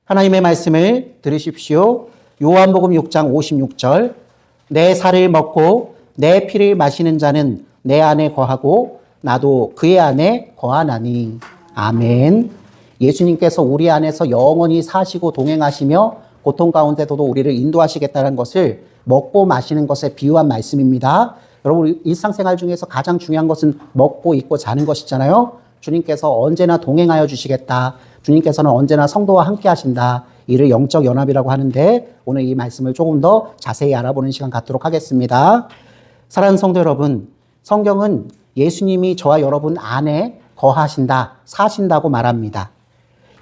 하나님의 말씀을 들으십시오. 요한복음 6장 56절. 내 살을 먹고 내 피를 마시는 자는 내 안에 거하고 나도 그의 안에 거하나니. 아멘. 예수님께서 우리 안에서 영원히 사시고 동행하시며 고통 가운데서도 우리를 인도하시겠다는 것을 먹고 마시는 것에 비유한 말씀입니다. 여러분, 일상생활 중에서 가장 중요한 것은 먹고 입고 자는 것이잖아요. 주님께서 언제나 동행하여 주시겠다. 주님께서는 언제나 성도와 함께 하신다. 이를 영적 연합이라고 하는데 오늘 이 말씀을 조금 더 자세히 알아보는 시간 갖도록 하겠습니다. 사랑하는 성도 여러분, 성경은 예수님이 저와 여러분 안에 거하신다, 사신다고 말합니다.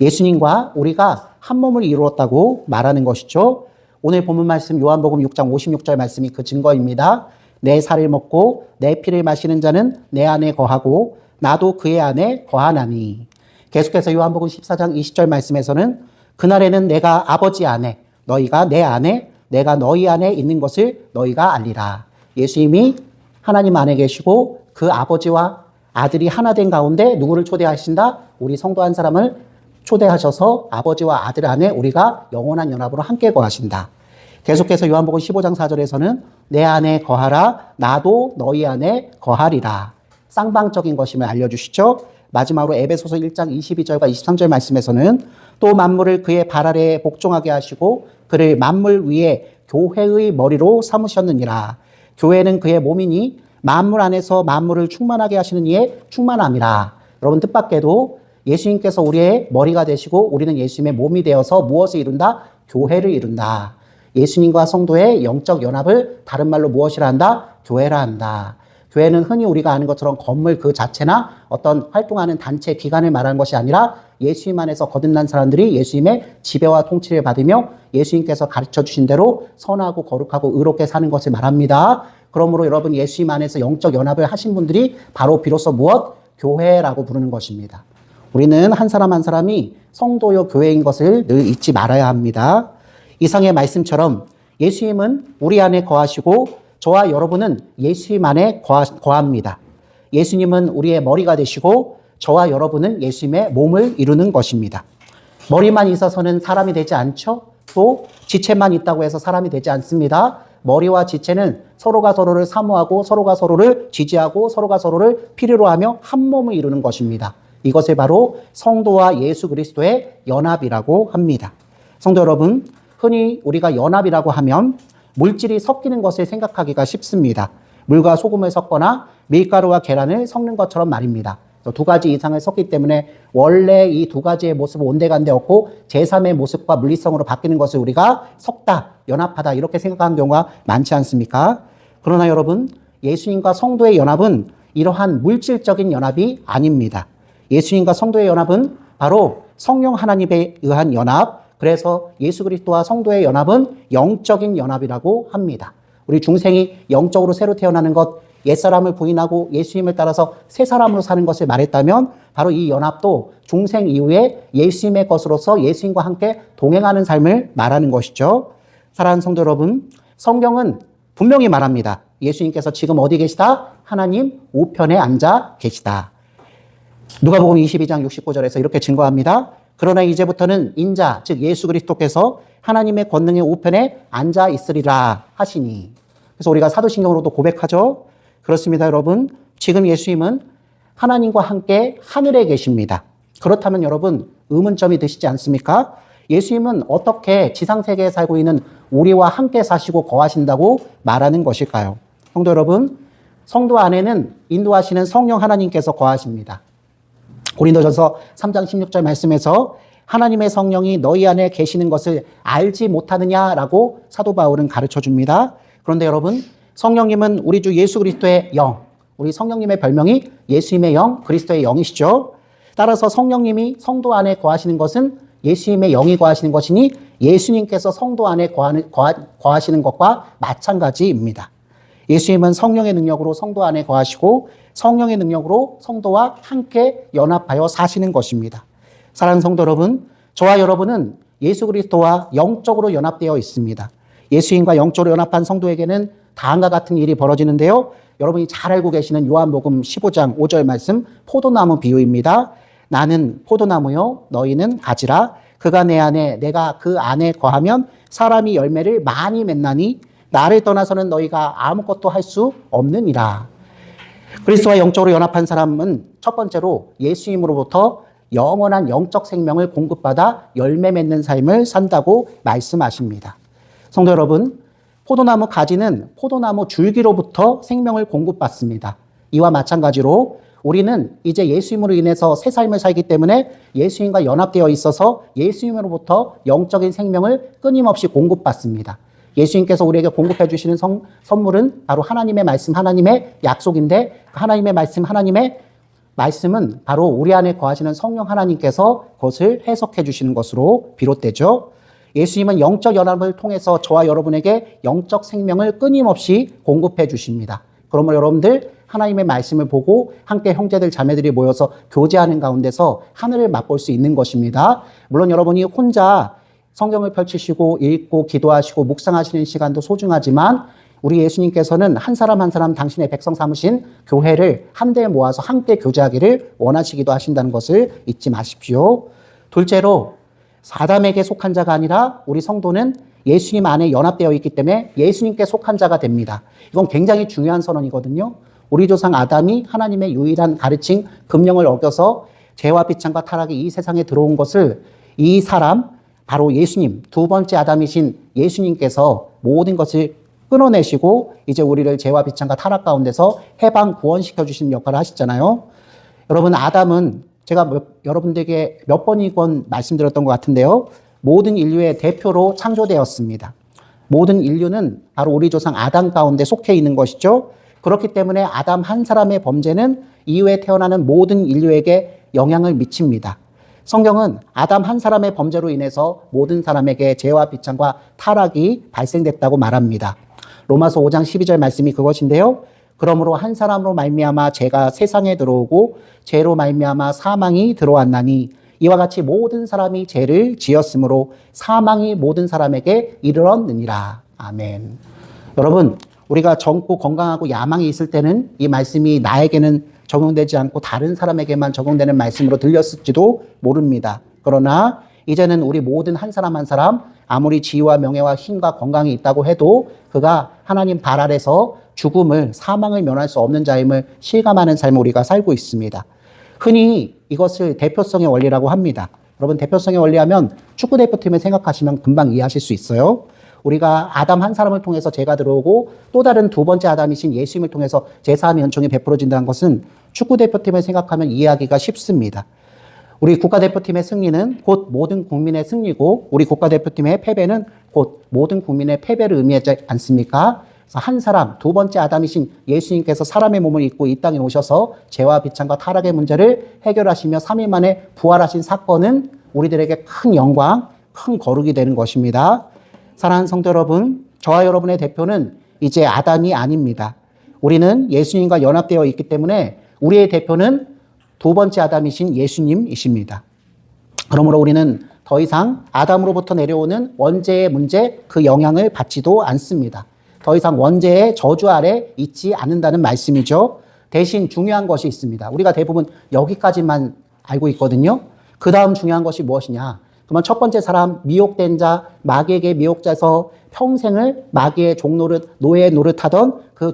예수님과 우리가 한 몸을 이루었다고 말하는 것이죠. 오늘 본문 말씀 요한복음 6장 56절 말씀이 그 증거입니다. 내 살을 먹고 내 피를 마시는 자는 내 안에 거하고 나도 그의 안에 거하나니. 계속해서 요한복음 14장 20절 말씀에서는 그날에는 내가 아버지 안에, 너희가 내 안에, 내가 너희 안에 있는 것을 너희가 알리라. 예수님이 하나님 안에 계시고 그 아버지와 아들이 하나 된 가운데 누구를 초대하신다? 우리 성도 한 사람을 초대하셔서 아버지와 아들 안에 우리가 영원한 연합으로 함께 거하신다. 계속해서 요한복음 15장 4절에서는 내 안에 거하라, 나도 너희 안에 거하리라. 쌍방적인 것임을 알려주시죠. 마지막으로 에베소서 1장 22절과 23절 말씀에서는 또 만물을 그의 발 아래에 복종하게 하시고 그를 만물 위에 교회의 머리로 삼으셨느니라. 교회는 그의 몸이니 만물 안에서 만물을 충만하게 하시는 이의 충만함이라. 여러분, 뜻밖에도 예수님께서 우리의 머리가 되시고 우리는 예수님의 몸이 되어서 무엇을 이룬다? 교회를 이룬다. 예수님과 성도의 영적 연합을 다른 말로 무엇이라 한다? 교회라 한다. 교회는 흔히 우리가 아는 것처럼 건물 그 자체나 어떤 활동하는 단체, 기관을 말하는 것이 아니라 예수님 안에서 거듭난 사람들이 예수님의 지배와 통치를 받으며 예수님께서 가르쳐 주신 대로 선하고 거룩하고 의롭게 사는 것을 말합니다. 그러므로 여러분, 예수님 안에서 영적 연합을 하신 분들이 바로 비로소 무엇? 교회라고 부르는 것입니다. 우리는 한 사람 한 사람이 성도요 교회인 것을 늘 잊지 말아야 합니다. 이상의 말씀처럼 예수님은 우리 안에 거하시고 저와 여러분은 예수님 안에 거합니다. 예수님은 우리의 머리가 되시고 저와 여러분은 예수님의 몸을 이루는 것입니다. 머리만 있어서는 사람이 되지 않죠? 또 지체만 있다고 해서 사람이 되지 않습니다. 머리와 지체는 서로가 서로를 사모하고 서로가 서로를 지지하고 서로가 서로를 필요로 하며 한 몸을 이루는 것입니다. 이것을 바로 성도와 예수 그리스도의 연합이라고 합니다. 성도 여러분, 흔히 우리가 연합이라고 하면 물질이 섞이는 것을 생각하기가 쉽습니다. 물과 소금을 섞거나 밀가루와 계란을 섞는 것처럼 말입니다. 두 가지 이상을 섞기 때문에 원래 이 두 가지의 모습은 온데간데 없고 제3의 모습과 물리성으로 바뀌는 것을 우리가 섞다, 연합하다 이렇게 생각하는 경우가 많지 않습니까? 그러나 여러분, 예수님과 성도의 연합은 이러한 물질적인 연합이 아닙니다. 예수님과 성도의 연합은 바로 성령 하나님에 의한 연합, 그래서 예수 그리스도와 성도의 연합은 영적인 연합이라고 합니다. 우리 중생이 영적으로 새로 태어나는 것, 옛사람을 부인하고 예수님을 따라서 새 사람으로 사는 것을 말했다면 바로 이 연합도 중생 이후에 예수님의 것으로서 예수님과 함께 동행하는 삶을 말하는 것이죠. 사랑하는 성도 여러분, 성경은 분명히 말합니다. 예수님께서 지금 어디 계시다? 하나님 우편에 앉아 계시다. 누가복음 22장 69절에서 이렇게 증거합니다. 그러나 이제부터는 인자, 즉 예수 그리스도께서 하나님의 권능의 우편에 앉아 있으리라 하시니. 그래서 우리가 사도신경으로도 고백하죠. 그렇습니다, 여러분. 지금 예수님은 하나님과 함께 하늘에 계십니다. 그렇다면 여러분, 의문점이 드시지 않습니까? 예수님은 어떻게 지상세계에 살고 있는 우리와 함께 사시고 거하신다고 말하는 것일까요? 성도 여러분, 성도 안에는 인도하시는 성령 하나님께서 거하십니다. 고린도전서 3장 16절 말씀에서 하나님의 성령이 너희 안에 계시는 것을 알지 못하느냐라고 사도 바울은 가르쳐 줍니다. 그런데 여러분, 성령님은 우리 주 예수 그리스도의 영, 우리 성령님의 별명이 예수님의 영, 그리스도의 영이시죠. 따라서 성령님이 성도 안에 거하시는 것은 예수님의 영이 거하시는 것이니 예수님께서 성도 안에 거하시는 것과 마찬가지입니다. 예수님은 성령의 능력으로 성도 안에 거하시고 성령의 능력으로 성도와 함께 연합하여 사시는 것입니다. 사랑하는 성도 여러분, 저와 여러분은 예수 그리스도와 영적으로 연합되어 있습니다. 예수님과 영적으로 연합한 성도에게는 다음과 같은 일이 벌어지는데요. 여러분이 잘 알고 계시는 요한복음 15장 5절 말씀, 포도나무 비유입니다. 나는 포도나무요, 너희는 가지라. 그가 내 안에 내가 그 안에 거하면 사람이 열매를 많이 맺나니 나를 떠나서는 너희가 아무것도 할 수 없느니라. 그리스도와 영적으로 연합한 사람은 첫 번째로 예수님으로부터 영원한 영적 생명을 공급받아 열매 맺는 삶을 산다고 말씀하십니다. 성도 여러분, 포도나무 가지는 포도나무 줄기로부터 생명을 공급받습니다. 이와 마찬가지로 우리는 이제 예수님으로 인해서 새 삶을 살기 때문에 예수님과 연합되어 있어서 예수님으로부터 영적인 생명을 끊임없이 공급받습니다. 예수님께서 우리에게 공급해 주시는 선물은 바로 하나님의 말씀, 하나님의 약속인데 하나님의 말씀, 하나님의 말씀은 바로 우리 안에 거하시는 성령 하나님께서 그것을 해석해 주시는 것으로 비롯되죠. 예수님은 영적 연합을 통해서 저와 여러분에게 영적 생명을 끊임없이 공급해 주십니다. 그러므로 여러분들 하나님의 말씀을 보고 함께 형제들 자매들이 모여서 교제하는 가운데서 하늘을 맛볼 수 있는 것입니다. 물론 여러분이 혼자 성경을 펼치시고 읽고 기도하시고 묵상하시는 시간도 소중하지만 우리 예수님께서는 한 사람 한 사람 당신의 백성 삼으신 교회를 한데 모아서 함께 교제하기를 원하시기도 하신다는 것을 잊지 마십시오. 둘째로 사담에게 속한 자가 아니라 우리 성도는 예수님 안에 연합되어 있기 때문에 예수님께 속한 자가 됩니다. 이건 굉장히 중요한 선언이거든요. 우리 조상 아담이 하나님의 유일한 가르침, 금령을 어겨서 죄와 비참과 타락이 이 세상에 들어온 것을 이 사람, 바로 예수님, 두 번째 아담이신 예수님께서 모든 것을 끊어내시고 이제 우리를 죄와 비참과 타락 가운데서 해방, 구원시켜 주시는 역할을 하시잖아요. 여러분, 아담은 제가 여러분들에게 몇 번이건 말씀드렸던 것 같은데요. 모든 인류의 대표로 창조되었습니다. 모든 인류는 바로 우리 조상 아담 가운데 속해 있는 것이죠. 그렇기 때문에 아담 한 사람의 범죄는 이후에 태어나는 모든 인류에게 영향을 미칩니다. 성경은 아담 한 사람의 범죄로 인해서 모든 사람에게 죄와 비참과 타락이 발생됐다고 말합니다. 로마서 5장 12절 말씀이 그것인데요. 그러므로 한 사람으로 말미암아 죄가 세상에 들어오고 죄로 말미암아 사망이 들어왔나니 이와 같이 모든 사람이 죄를 지었으므로 사망이 모든 사람에게 이르렀느니라. 아멘. 여러분, 우리가 젊고 건강하고 야망이 있을 때는 이 말씀이 나에게는 적용되지 않고 다른 사람에게만 적용되는 말씀으로 들렸을지도 모릅니다. 그러나 이제는 우리 모든 한 사람 한 사람 아무리 지위와 명예와 힘과 건강이 있다고 해도 그가 하나님 발 아래서 죽음을, 사망을 면할 수 없는 자임을 실감하는 삶을 우리가 살고 있습니다. 흔히 이것을 대표성의 원리라고 합니다. 여러분, 대표성의 원리하면 축구 대표팀을 생각하시면 금방 이해하실 수 있어요. 우리가 아담 한 사람을 통해서 죄가 들어오고 또 다른 두 번째 아담이신 예수님을 통해서 제사함의 은총이 베풀어진다는 것은 축구 대표팀을 생각하면 이해하기가 쉽습니다. 우리 국가대표팀의 승리는 곧 모든 국민의 승리고 우리 국가대표팀의 패배는 곧 모든 국민의 패배를 의미하지 않습니까? 그래서 한 사람, 두 번째 아담이신 예수님께서 사람의 몸을 입고 이 땅에 오셔서 죄와 비참과 타락의 문제를 해결하시며 3일 만에 부활하신 사건은 우리들에게 큰 영광, 큰 거룩이 되는 것입니다. 사랑하는 성도 여러분, 저와 여러분의 대표는 이제 아담이 아닙니다. 우리는 예수님과 연합되어 있기 때문에 우리의 대표는 두 번째 아담이신 예수님이십니다. 그러므로 우리는 더 이상 아담으로부터 내려오는 원죄의 문제, 그 영향을 받지도 않습니다. 더 이상 원죄의 저주 아래 있지 않는다는 말씀이죠. 대신 중요한 것이 있습니다. 우리가 대부분 여기까지만 알고 있거든요. 그 다음 중요한 것이 무엇이냐? 그러면 첫 번째 사람, 미혹된 자, 마귀에게 미혹자에서 평생을 마귀의 종노릇, 노예 노릇하던 그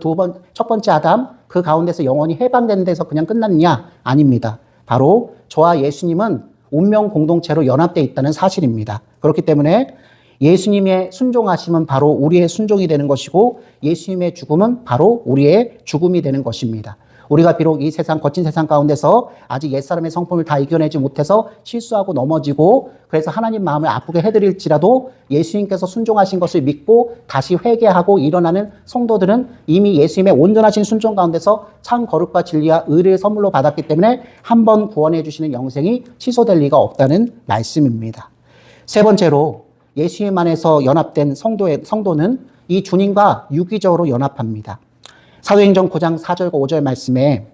첫 번째 아담, 그 가운데서 영원히 해방되는 데서 그냥 끝났느냐? 아닙니다. 바로 저와 예수님은 운명 공동체로 연합되어 있다는 사실입니다. 그렇기 때문에 예수님의 순종하심은 바로 우리의 순종이 되는 것이고 예수님의 죽음은 바로 우리의 죽음이 되는 것입니다. 우리가 비록 이 세상, 거친 세상 가운데서 아직 옛사람의 성품을 다 이겨내지 못해서 실수하고 넘어지고 그래서 하나님 마음을 아프게 해드릴지라도 예수님께서 순종하신 것을 믿고 다시 회개하고 일어나는 성도들은 이미 예수님의 온전하신 순종 가운데서 참 거룩과 진리와 의를 선물로 받았기 때문에 한 번 구원해 주시는 영생이 취소될 리가 없다는 말씀입니다. 세 번째로 예수님 안에서 연합된 성도는 이 주님과 유기적으로 연합합니다. 사도행전 9장 4절과 5절 말씀에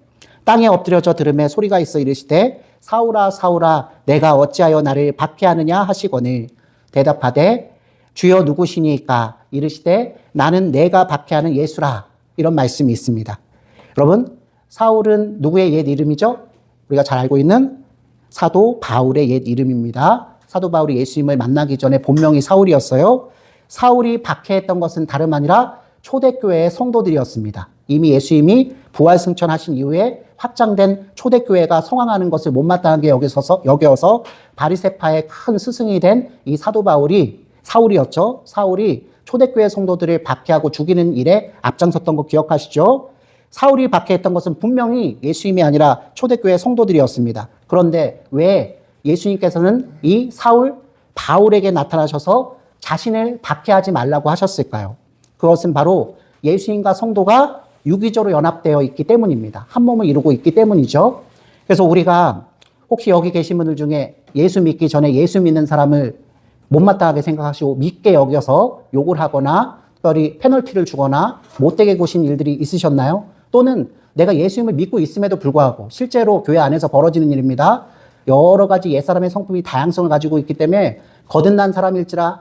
땅에 엎드려져 들음에 소리가 있어 이르시되 사울아 사울아 내가 어찌하여 나를 박해하느냐 하시거늘 대답하되 주여 누구시니까 이르시되 나는 내가 박해하는 예수라. 이런 말씀이 있습니다. 여러분, 사울은 누구의 옛 이름이죠? 우리가 잘 알고 있는 사도 바울의 옛 이름입니다. 사도 바울이 예수님을 만나기 전에 본명이 사울이었어요. 사울이 박해했던 것은 다름 아니라 초대교회의 성도들이었습니다. 이미 예수님이 부활승천하신 이후에 확장된 초대교회가 성황하는 것을 못마땅하게 여겨서 바리새파의 큰 스승이 된 이 사도 바울이 사울이었죠. 사울이 초대교회 성도들을 박해하고 죽이는 일에 앞장섰던 거 기억하시죠? 사울이 박해했던 것은 분명히 예수님이 아니라 초대교회 성도들이었습니다. 그런데 왜 예수님께서는 이 바울에게 나타나셔서 자신을 박해하지 말라고 하셨을까요? 그것은 바로 예수님과 성도가 유기적으로 연합되어 있기 때문입니다. 한 몸을 이루고 있기 때문이죠. 그래서 우리가 혹시 여기 계신 분들 중에 예수 믿기 전에 예수 믿는 사람을 못마땅하게 생각하시고 믿게 여겨서 욕을 하거나 특별히 페널티를 주거나 못되게 구신 일들이 있으셨나요? 또는 내가 예수님을 믿고 있음에도 불구하고 실제로 교회 안에서 벌어지는 일입니다. 여러 가지 옛사람의 성품이 다양성을 가지고 있기 때문에 거듭난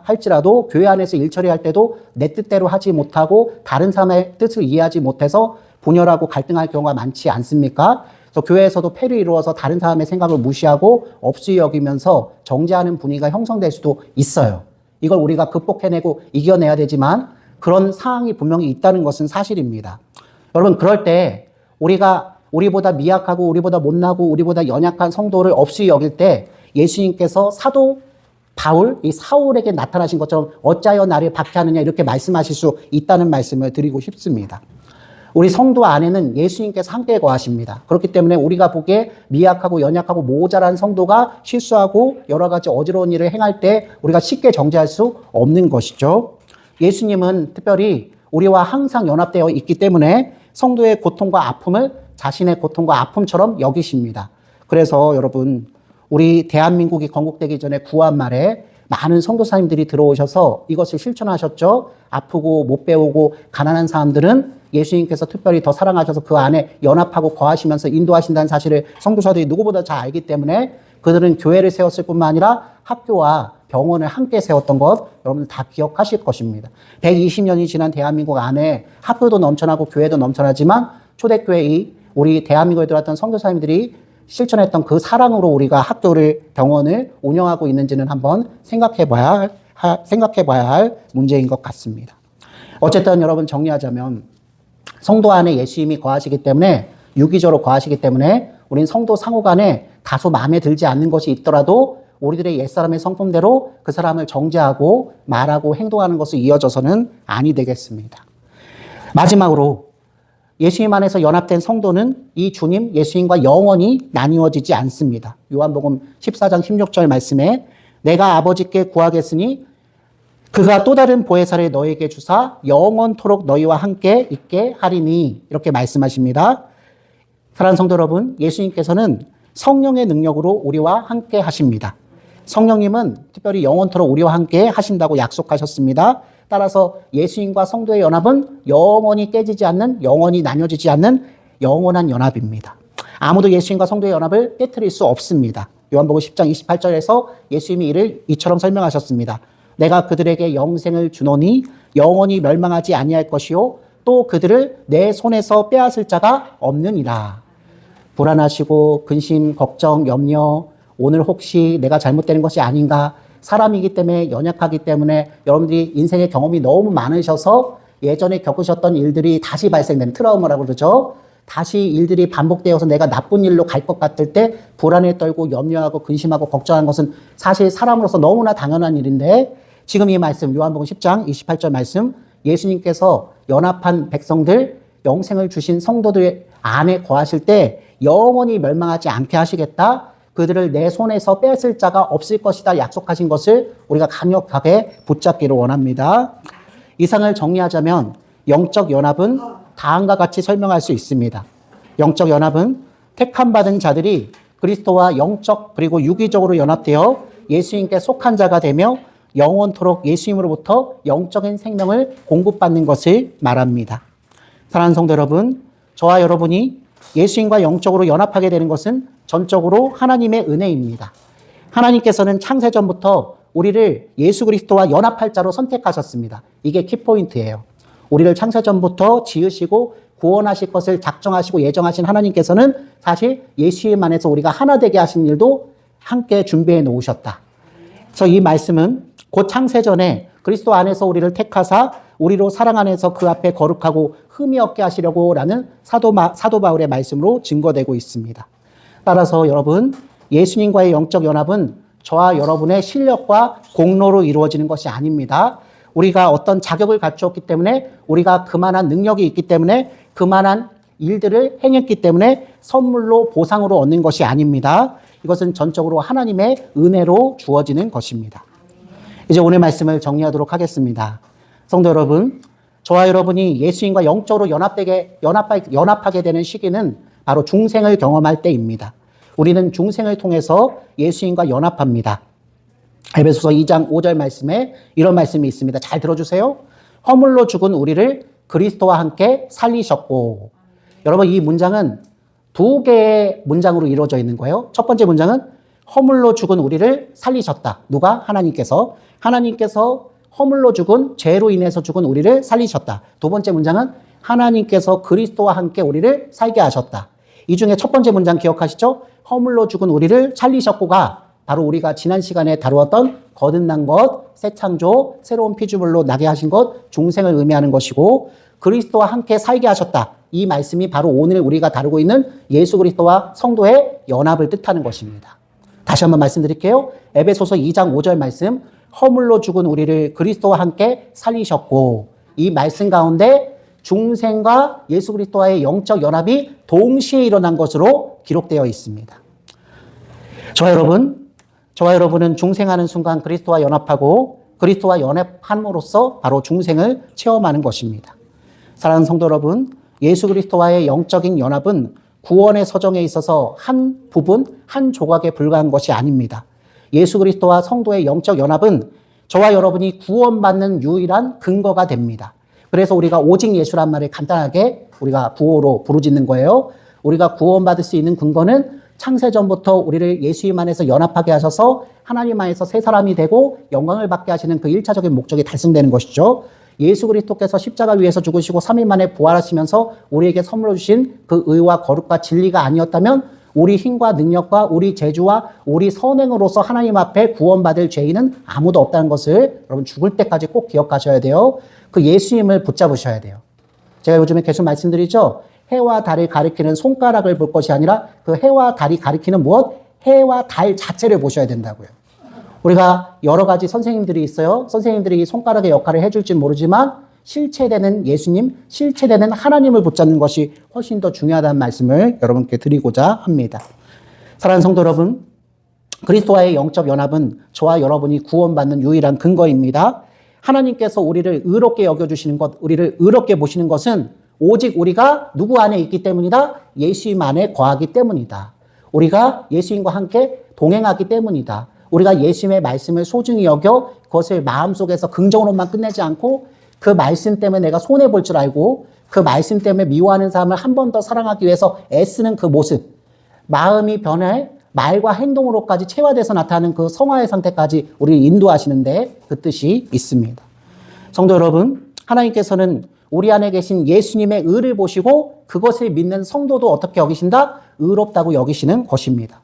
할지라도 교회 안에서 일 처리할 때도 내 뜻대로 하지 못하고 다른 사람의 뜻을 이해하지 못해서 분열하고 갈등할 경우가 많지 않습니까? 그래서 교회에서도 패를 이루어서 다른 사람의 생각을 무시하고 없이 여기면서 정죄하는 분위기가 형성될 수도 있어요. 이걸 우리가 극복해내고 이겨내야 되지만 그런 상황이 분명히 있다는 것은 사실입니다. 여러분, 그럴 때 우리보다 미약하고 우리보다 못나고 우리보다 연약한 성도를 없이 여길 때 예수님께서 사도 바울, 이 사울에게 나타나신 것처럼 어찌하여 나를 박해하느냐 이렇게 말씀하실 수 있다는 말씀을 드리고 싶습니다. 우리 성도 안에는 예수님께서 함께 거하십니다. 그렇기 때문에 우리가 보기에 미약하고 연약하고 모자란 성도가 실수하고 여러 가지 어지러운 일을 행할 때 우리가 쉽게 정죄할 수 없는 것이죠. 예수님은 특별히 우리와 항상 연합되어 있기 때문에 성도의 고통과 아픔을 자신의 고통과 아픔처럼 여기십니다. 그래서 여러분, 우리 대한민국이 건국되기 전에 구한 말에 많은 선교사님들이 들어오셔서 이것을 실천하셨죠. 아프고 못 배우고 가난한 사람들은 예수님께서 특별히 더 사랑하셔서 그 안에 연합하고 거하시면서 인도하신다는 사실을 선교사들이 누구보다 잘 알기 때문에 그들은 교회를 세웠을 뿐만 아니라 학교와 병원을 함께 세웠던 것 여러분들 다 기억하실 것입니다. 120년이 지난 대한민국 안에 학교도 넘쳐나고 교회도 넘쳐나지만 초대교회 우리 대한민국에 들어왔던 선교사님들이 실천했던 그 사랑으로 우리가 학교를 병원을 운영하고 있는지는 한번 생각해 봐야 할 문제인 것 같습니다. 어쨌든 여러분 정리하자면 성도 안에 예수님이 거하시기 때문에 유기적으로 거하시기 때문에 우린 성도 상호 간에 다소 마음에 들지 않는 것이 있더라도 우리들의 옛사람의 성품대로 그 사람을 정죄하고 말하고 행동하는 것을 이어져서는 아니 되겠습니다. 마지막으로 예수님 안에서 연합된 성도는 이 주님 예수님과 영원히 나뉘어지지 않습니다. 요한복음 14장 16절 말씀에 내가 아버지께 구하겠으니 그가 또 다른 보혜사를 너에게 주사 영원토록 너희와 함께 있게 하리니 이렇게 말씀하십니다. 사랑하는 성도 여러분, 예수님께서는 성령의 능력으로 우리와 함께 하십니다. 성령님은 특별히 영원토록 우리와 함께 하신다고 약속하셨습니다. 따라서 예수님과 성도의 연합은 영원히 깨지지 않는, 영원히 나뉘어지지 않는 영원한 연합입니다. 아무도 예수님과 성도의 연합을 깨트릴 수 없습니다. 요한복음 10장 28절에서 예수님이 이를 이처럼 설명하셨습니다. 내가 그들에게 영생을 주노니 영원히 멸망하지 아니할 것이요 또 그들을 내 손에서 빼앗을 자가 없느니라. 불안하시고 근심, 걱정, 염려, 오늘 혹시 내가 잘못되는 것이 아닌가, 사람이기 때문에 연약하기 때문에 여러분들이 인생의 경험이 너무 많으셔서 예전에 겪으셨던 일들이 다시 발생되는 트라우마라고 그러죠. 다시 일들이 반복되어서 내가 나쁜 일로 갈 것 같을 때 불안에 떨고 염려하고 근심하고 걱정하는 것은 사실 사람으로서 너무나 당연한 일인데 지금 이 말씀 요한복음 10장 28절 말씀 예수님께서 연합한 백성들 영생을 주신 성도들 안에 거하실 때 영원히 멸망하지 않게 하시겠다. 그들을 내 손에서 뺏을 자가 없을 것이다 약속하신 것을 우리가 강력하게 붙잡기를 원합니다. 이상을 정리하자면 영적 연합은 다음과 같이 설명할 수 있습니다. 영적 연합은 택함받은 자들이 그리스도와 영적 그리고 유기적으로 연합되어 예수님께 속한 자가 되며 영원토록 예수님으로부터 영적인 생명을 공급받는 것을 말합니다. 사랑하는 성도 여러분, 저와 여러분이 예수님과 영적으로 연합하게 되는 것은 전적으로 하나님의 은혜입니다. 하나님께서는 창세전부터 우리를 예수 그리스도와 연합할 자로 선택하셨습니다. 이게 키포인트예요. 우리를 창세전부터 지으시고 구원하실 것을 작정하시고 예정하신 하나님께서는 사실 예수님 안에서 우리가 하나 되게 하신 일도 함께 준비해 놓으셨다. 그래서 이 말씀은 곧 창세전에 그리스도 안에서 우리를 택하사 우리로 사랑 안에서 그 앞에 거룩하고 흠이 없게 하시려고 라는 사도 바울의 말씀으로 증거되고 있습니다. 따라서 여러분, 예수님과의 영적 연합은 저와 여러분의 실력과 공로로 이루어지는 것이 아닙니다. 우리가 어떤 자격을 갖추었기 때문에, 우리가 그만한 능력이 있기 때문에, 그만한 일들을 행했기 때문에 선물로 보상으로 얻는 것이 아닙니다. 이것은 전적으로 하나님의 은혜로 주어지는 것입니다. 이제 오늘 말씀을 정리하도록 하겠습니다. 성도 여러분, 저와 여러분이 예수님과 영적으로 연합하게 되는 시기는 바로 중생을 경험할 때입니다. 우리는 중생을 통해서 예수님과 연합합니다. 에베소서 2장 5절 말씀에 이런 말씀이 있습니다. 잘 들어주세요. 허물로 죽은 우리를 그리스도와 함께 살리셨고. 여러분, 이 문장은 두 개의 문장으로 이루어져 있는 거예요. 첫 번째 문장은 허물로 죽은 우리를 살리셨다. 누가? 하나님께서. 하나님께서 허물로 죽은, 죄로 인해서 죽은 우리를 살리셨다. 두 번째 문장은 하나님께서 그리스도와 함께 우리를 살게 하셨다. 이 중에 첫 번째 문장 기억하시죠? 허물로 죽은 우리를 살리셨고가 바로 우리가 지난 시간에 다루었던 거듭난 것, 새 창조, 새로운 피조물로 나게 하신 것, 중생을 의미하는 것이고, 그리스도와 함께 살게 하셨다. 이 말씀이 바로 오늘 우리가 다루고 있는 예수 그리스도와 성도의 연합을 뜻하는 것입니다. 다시 한번 말씀드릴게요. 에베소서 2장 5절 말씀, 허물로 죽은 우리를 그리스도와 함께 살리셨고, 이 말씀 가운데 중생과 예수 그리스도와의 영적 연합이 동시에 일어난 것으로 기록되어 있습니다. 저와 여러분은 중생하는 순간 그리스도와 연합하고 그리스도와 연합함으로써 바로 중생을 체험하는 것입니다. 사랑하는 성도 여러분, 예수 그리스도와의 영적인 연합은 구원의 서정에 있어서 한 부분, 한 조각에 불과한 것이 아닙니다. 예수 그리스도와 성도의 영적 연합은 저와 여러분이 구원받는 유일한 근거가 됩니다. 그래서 우리가 오직 예수란 말을 간단하게 우리가 구호로 부르짖는 거예요. 우리가 구원받을 수 있는 근거는 창세전부터 우리를 예수님 안에서 연합하게 하셔서 하나님 안에서 새 사람이 되고 영광을 받게 하시는 그 1차적인 목적이 달성되는 것이죠. 예수 그리스도께서 십자가 위에서 죽으시고 3일 만에 부활하시면서 우리에게 선물로 주신 그 의와 거룩과 진리가 아니었다면 우리 힘과 능력과 우리 재주와 우리 선행으로서 하나님 앞에 구원받을 죄인은 아무도 없다는 것을 여러분 죽을 때까지 꼭 기억하셔야 돼요. 그 예수님을 붙잡으셔야 돼요. 제가 요즘에 계속 말씀드리죠. 해와 달을 가리키는 손가락을 볼 것이 아니라 그 해와 달이 가리키는 무엇? 해와 달 자체를 보셔야 된다고요. 우리가 여러 가지 선생님들이 있어요. 선생님들이 손가락의 역할을 해줄지는 모르지만 실체되는 예수님, 실체되는 하나님을 붙잡는 것이 훨씬 더 중요하다는 말씀을 여러분께 드리고자 합니다. 사랑하는 성도 여러분, 그리스도와의 영적 연합은 저와 여러분이 구원받는 유일한 근거입니다. 하나님께서 우리를 의롭게 여겨주시는 것, 우리를 의롭게 보시는 것은 오직 우리가 누구 안에 있기 때문이다? 예수님 안에 거하기 때문이다. 우리가 예수님과 함께 동행하기 때문이다. 우리가 예수님의 말씀을 소중히 여겨 그것을 마음속에서 긍정으로만 끝내지 않고 그 말씀 때문에 내가 손해볼 줄 알고 그 말씀 때문에 미워하는 사람을 한 번 더 사랑하기 위해서 애쓰는 그 모습, 마음이 변해 말과 행동으로까지 체화돼서 나타나는 그 성화의 상태까지 우리를 인도하시는데 그 뜻이 있습니다. 성도 여러분, 하나님께서는 우리 안에 계신 예수님의 의를 보시고 그것을 믿는 성도도 어떻게 여기신다? 의롭다고 여기시는 것입니다.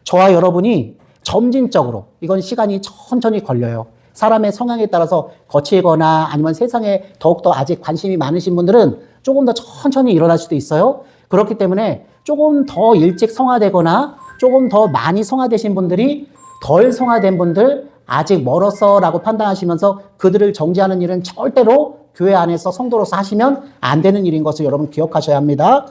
저와 여러분이 점진적으로, 이건 시간이 천천히 걸려요. 사람의 성향에 따라서 거칠거나 아니면 세상에 더욱더 아직 관심이 많으신 분들은 조금 더 천천히 일어날 수도 있어요. 그렇기 때문에 조금 더 일찍 성화되거나 조금 더 많이 성화되신 분들이 덜 성화된 분들 아직 멀었어 라고 판단하시면서 그들을 정죄하는 일은 절대로 교회 안에서 성도로서 하시면 안 되는 일인 것을 여러분 기억하셔야 합니다.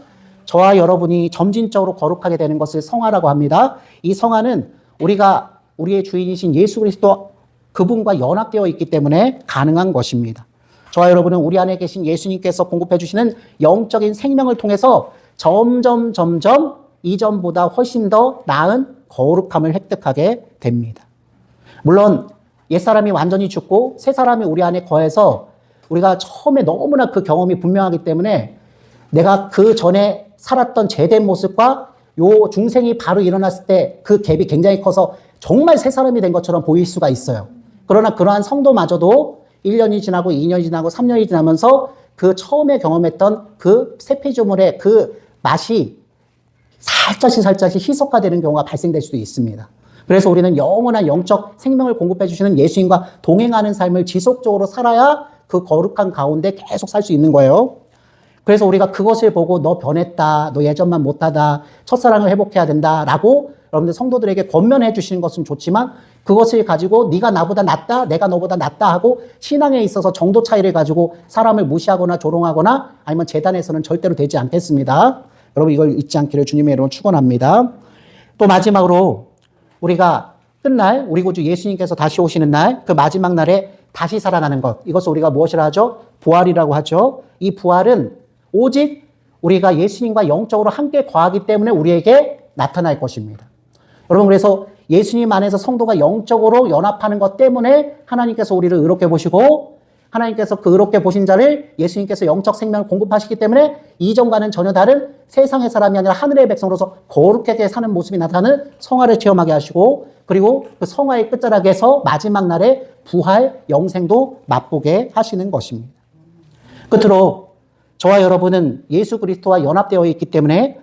저와 여러분이 점진적으로 거룩하게 되는 것을 성화라고 합니다. 이 성화는 우리가 우리의 주인이신 예수 그리스도 그분과 연합되어 있기 때문에 가능한 것입니다. 저와 여러분은 우리 안에 계신 예수님께서 공급해 주시는 영적인 생명을 통해서 점점 이전보다 훨씬 더 나은 거룩함을 획득하게 됩니다. 물론 옛사람이 완전히 죽고 새 사람이 우리 안에 거해서 우리가 처음에 너무나 그 경험이 분명하기 때문에 내가 그 전에 살았던 죄된 모습과 요 중생이 바로 일어났을 때 그 갭이 굉장히 커서 정말 새 사람이 된 것처럼 보일 수가 있어요. 그러나 그러한 성도마저도 1년이 지나고 2년이 지나고 3년이 지나면서 그 처음에 경험했던 그 새 피조물의 그 맛이 살짝씩 희석화되는 경우가 발생될 수도 있습니다. 그래서 우리는 영원한 영적 생명을 공급해 주시는 예수님과 동행하는 삶을 지속적으로 살아야 그 거룩한 가운데 계속 살 수 있는 거예요. 그래서 우리가 그것을 보고 너 변했다, 너 예전만 못하다, 첫사랑을 회복해야 된다라고 여러분들 성도들에게 권면해 주시는 것은 좋지만 그것을 가지고 네가 나보다 낫다, 내가 너보다 낫다 하고 신앙에 있어서 정도 차이를 가지고 사람을 무시하거나 조롱하거나 아니면 재단에서는 절대로 되지 않겠습니다. 여러분 이걸 잊지 않기를 주님의 이름으로 축원합니다. 또 마지막으로 우리가 끝날 우리 구주 예수님께서 다시 오시는 날, 그 마지막 날에 다시 살아나는 것, 이것을 우리가 무엇이라 하죠? 부활이라고 하죠. 이 부활은 오직 우리가 예수님과 영적으로 함께 거하기 때문에 우리에게 나타날 것입니다. 여러분 그래서 예수님 안에서 성도가 영적으로 연합하는 것 때문에 하나님께서 우리를 의롭게 보시고 하나님께서 그 의롭게 보신 자를 예수님께서 영적 생명을 공급하시기 때문에 이전과는 전혀 다른 세상의 사람이 아니라 하늘의 백성으로서 거룩하게 사는 모습이 나타나는 성화를 체험하게 하시고 그리고 그 성화의 끝자락에서 마지막 날에 부활, 영생도 맛보게 하시는 것입니다. 끝으로 저와 여러분은 예수 그리스도와 연합되어 있기 때문에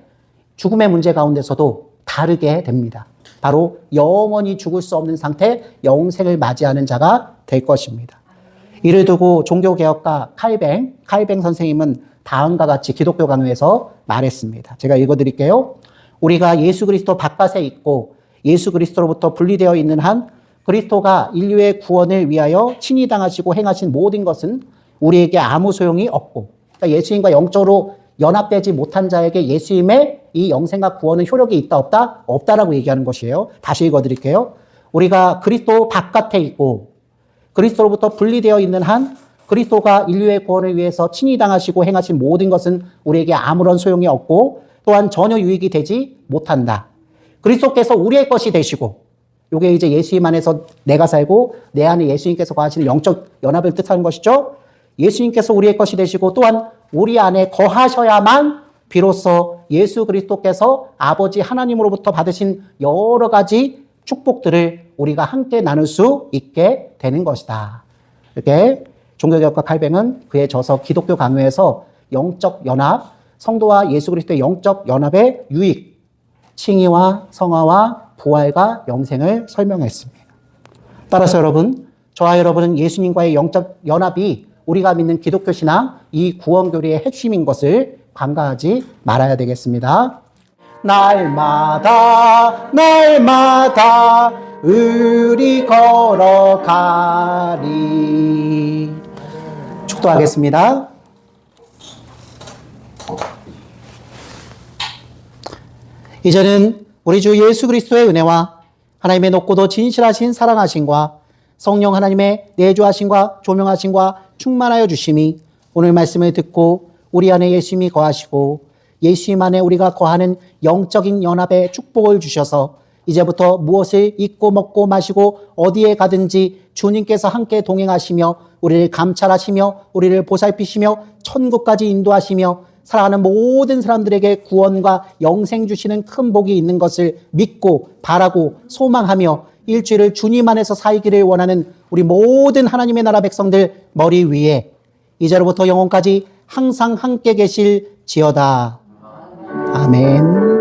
죽음의 문제 가운데서도 다르게 됩니다. 바로 영원히 죽을 수 없는 상태, 영생을 맞이하는 자가 될 것입니다. 이를 두고 종교개혁가 칼뱅 선생님은 다음과 같이 기독교 강요에서 말했습니다. 제가 읽어드릴게요. 우리가 예수 그리스도 바깥에 있고 예수 그리스도로부터 분리되어 있는 한 그리스도가 인류의 구원을 위하여 친히 당하시고 행하신 모든 것은 우리에게 아무 소용이 없고 그러니까 예수님과 영적으로 연합되지 못한 자에게 예수님의 이 영생과 구원은 효력이 있다 없다? 없다라고 얘기하는 것이에요. 다시 읽어드릴게요. 우리가 그리스도 바깥에 있고 그리스도로부터 분리되어 있는 한 그리스도가 인류의 구원을 위해서 친히 당하시고 행하신 모든 것은 우리에게 아무런 소용이 없고 또한 전혀 유익이 되지 못한다. 그리스도께서 우리의 것이 되시고 이게 이제 예수님 안에서 내가 살고 내 안에 예수님께서 거하시는 영적 연합을 뜻하는 것이죠. 예수님께서 우리의 것이 되시고 또한 우리 안에 거하셔야만 비로소 예수 그리스도께서 아버지 하나님으로부터 받으신 여러 가지 축복들을 우리가 함께 나눌 수 있게 되는 것이다. 이렇게 종교개혁가 칼뱅은 그의 저서 기독교 강요에서 영적 연합, 성도와 예수 그리스도의 영적 연합의 유익, 칭의와 성화와 부활과 영생을 설명했습니다. 따라서 여러분, 저와 여러분은 예수님과의 영적 연합이 우리가 믿는 기독교 신앙, 이 구원교리의 핵심인 것을 간과하지 말아야 되겠습니다. 날마다 의리 걸어가리. 축도하겠습니다. 이제는 우리 주 예수 그리스도의 은혜와 하나님의 높고도 진실하신 사랑하심과 성령 하나님의 내주하심과 조명하심과 충만하여 주심이 오늘 말씀을 듣고 우리 안에 예수님이 거하시고 예수님 안에 우리가 거하는 영적인 연합의 축복을 주셔서 이제부터 무엇을 입고 먹고 마시고 어디에 가든지 주님께서 함께 동행하시며 우리를 감찰하시며 우리를 보살피시며 천국까지 인도하시며 사랑하는 모든 사람들에게 구원과 영생 주시는 큰 복이 있는 것을 믿고 바라고 소망하며 일주일을 주님 안에서 살기를 원하는 우리 모든 하나님의 나라 백성들 머리 위에 이제로부터 영원까지 항상 함께 계실지어다. 아멘.